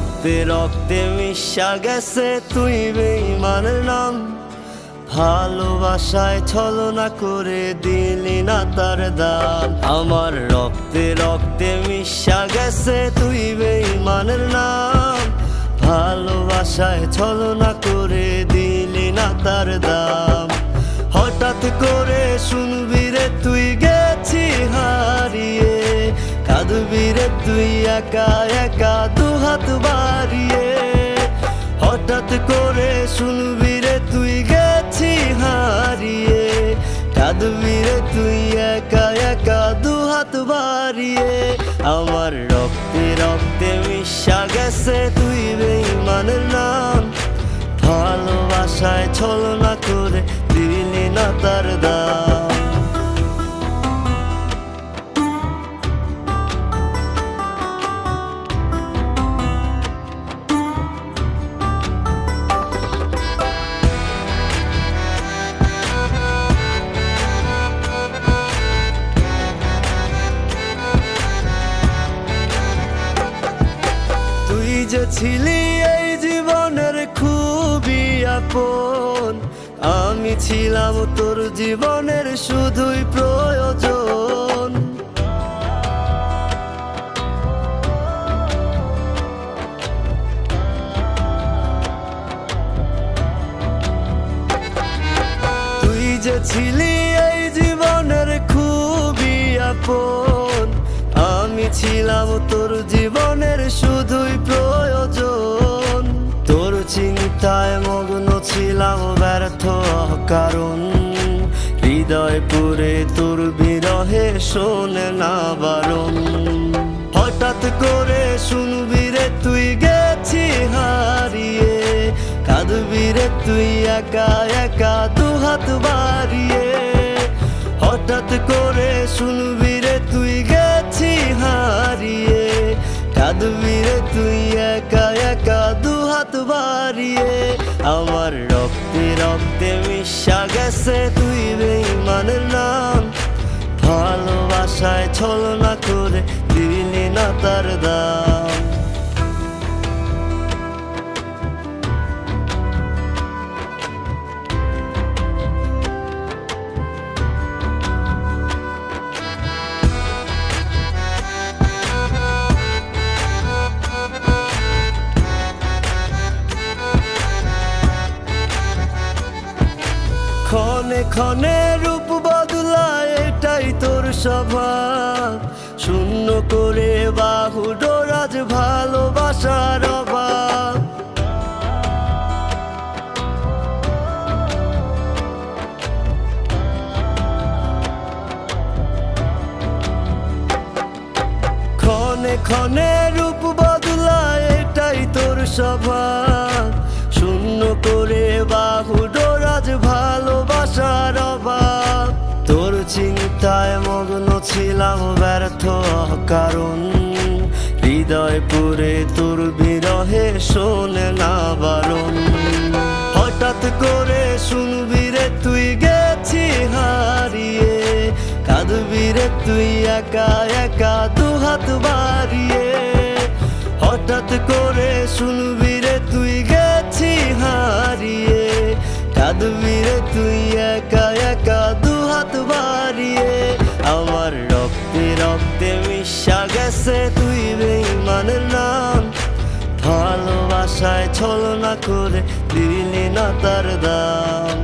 রক্তে রক্তে মিশা গেছে তুই বেঈমানের নাম। ভালোবাসায় ছলনা করে দিলি না তার দাম। আমার রক্তে রক্তে মিশা গেছে তুই বেঈমানের নাম। ভালোবাসায় ছলনা করে দিলি না তার দাম। হঠাৎ করে শুনবি রে তুই গেছি হারিয়ে, কাঁদবি রে তুই একা একা দুহাত বাড়িয়ে। হঠাৎ করে শুনবি রে তুই গেছি হারিয়ে, কাঁদবি রে তুই একা একা দুহাত বাড়িয়ে। আমার রক্তে রক্তে মিশা গেছে তুই বেঈমানের নাম। ভালোবাসায় ছলনা করে দিলি না তার দাম। তুই যে ছিলি এই জীবনের খুবই আপন, আমি ছিলাম তোর জীবনের শুধুই প্রয়োজন। তুই যে ছিলি এই জীবনের খুবই আপন, আমি ছিলাম তোর জীবনের শুধুই প্রয়োজন। তোর চিন্তায় মগ্ন ছিলাম ব্যর্থ কারণ, হৃদয় পুরে তোর বিরহে শোনে না বারণ। হঠাৎ করে শুনবি রে তুই গেছি হারিয়ে, কাঁদবি রে তুই একা একা দুহাত বাড়িয়ে। হঠাৎ করে শুনবি রে তুই গেছি হারিয়ে, কাঁদবি রে তুই একা একা দুহাত বাড়িয়ে। আমার রক্তে রক্তে মিশা গেছে তুই বেঈমানের নাম। ভালোবাসায় ছলনা করে দিলি না তার দাম। ক্ষণে ক্ষণে রূপ বদলায় এটাই তোর স্বভাব, শূন্য করে বাহু ডোরাজ ভালোবাসার অভাব। ক্ষণে ক্ষণে রূপ বদলায় এটাই তোর স্বভাব, শূন্য করে বাহু ডোরাজ ভালোবাসার অভাব। তোর চিন্তায় মগ্ন ছিলাম ব্যর্থ কারণ, হৃদয় পুরে তোর বিরহে শোনে না বারণ। হঠাৎ করে শুনবি রে তুই গেছি হারিয়ে, কাঁদবি রে তুই একা একা দুহাত বাড়িয়ে। হঠাৎ করে শুনবি রে তুই গেছি হারিয়ে, কাঁদবি রে তুই একা একা দুহাত বাড়িয়ে। আমার রক্তে রক্তে মিশা গেছে তুই বেঈমানের নাম। ভালোবাসায় ছলনা করে দিলি না তার দাম।